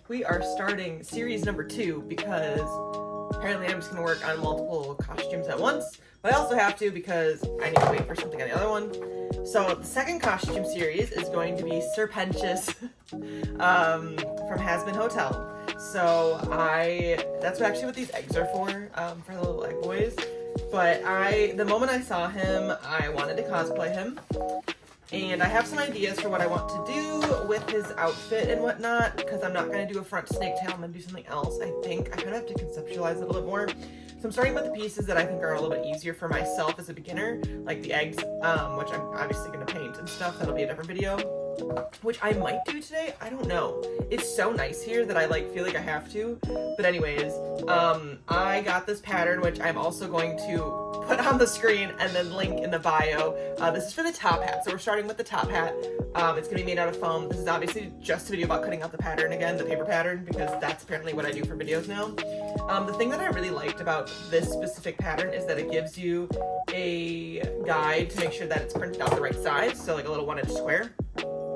We are starting series number 2 because apparently I'm just going to work on multiple costumes at once, but I also have to because I need to wait for something on the other one. So the second costume series is going to be Sir Pentious from Has Been Hotel. So that's actually what these eggs are for the little egg boys. But the moment I saw him, I wanted to cosplay him. And I have some ideas for what I want to do with his outfit and whatnot, because I'm not going to do a front snake tail, I'm going to do something else. I think I kind of have to conceptualize it a little bit more. So I'm starting with the pieces that I think are a little bit easier for myself as a beginner, like the eggs, which I'm obviously going to paint and stuff. That'll be a different video, which I might do today. I don't know. It's so nice here that I feel like I have to. But anyways, I got this pattern, which I'm also going to put on the screen and then link in the bio. This is for the top hat. So we're starting with the top hat. It's gonna be made out of foam. This is obviously just a video about cutting out the pattern again, the paper pattern, because that's apparently what I do for videos now. The thing that I really liked about this specific pattern is that it gives you a guide to make sure that it's printed out the right size. So like a little 1-inch square,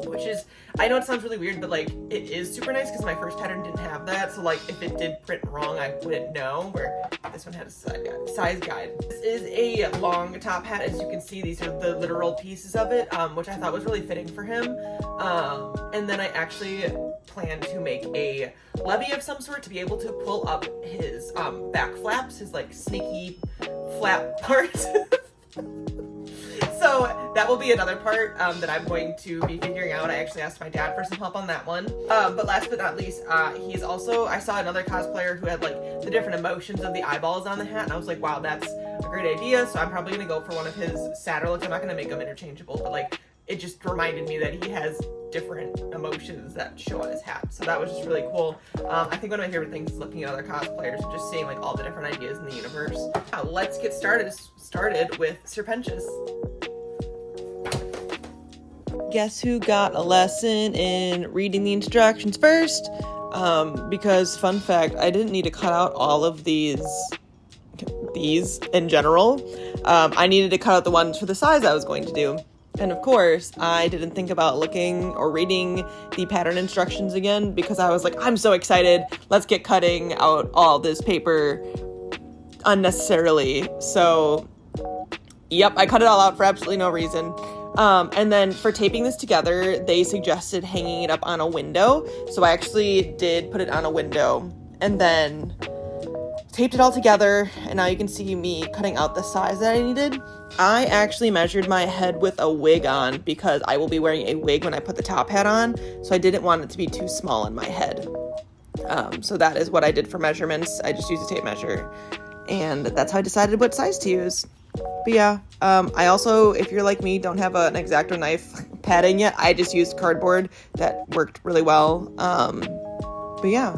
which is, I know it sounds really weird, but like it is super nice because my first pattern didn't have that. So like if it did print wrong, I wouldn't know, where this one had a size guide. This is a long top hat. As you can see, these are the literal pieces of it, which I thought was really fitting for him. And then I actually plan to make a levy of some sort to be able to pull up his back flaps, his like sneaky flap part. So that will be another part that I'm going to be figuring out. I actually asked my dad for some help on that one. But last but not least, he's also, I saw another cosplayer who had like the different emotions of the eyeballs on the hat, and I was like, wow, that's a great idea. So I'm probably gonna go for one of his sadder looks. I'm not gonna make them interchangeable, but like it just reminded me that he has different emotions that show on his hat. So that was just really cool. I think one of my favorite things is looking at other cosplayers and just seeing like all the different ideas in the universe. Now, let's get started with Sir Pentious. Guess who got a lesson in reading the instructions first? Because fun fact, I didn't need to cut out all of these in general. I needed to cut out the ones for the size I was going to do. And of course, I didn't think about looking or reading the pattern instructions again because I was like, I'm so excited. Let's get cutting out all this paper unnecessarily. So, yep, I cut it all out for absolutely no reason. And then for taping this together, they suggested hanging it up on a window. So I actually did put it on a window and then taped it all together. And now you can see me cutting out the size that I needed. I actually measured my head with a wig on because I will be wearing a wig when I put the top hat on. So I didn't want it to be too small on my head. So that is what I did for measurements. I just used a tape measure. And that's how I decided what size to use. But yeah, I also, if you're like me, don't have an X-Acto knife padding yet. I just used cardboard. That worked really well. But yeah,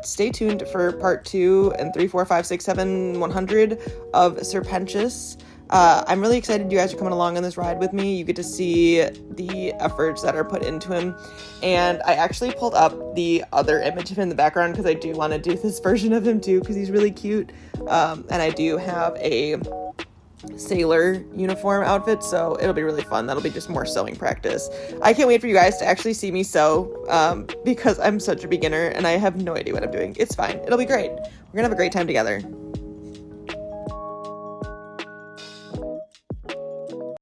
stay tuned for part 2 and 3, 4, 5, 6, 7, 100 of Sir Pentious. I'm really excited you guys are coming along on this ride with me. You get to see the efforts that are put into him. And I actually pulled up the other image of him in the background because I do want to do this version of him too because he's really cute. And I do have a sailor uniform outfit, so it'll be really fun. That'll be just more sewing practice. I can't wait for you guys to actually see me sew because I'm such a beginner and I have no idea what I'm doing. It's fine. It'll be great. We're gonna have a great time together.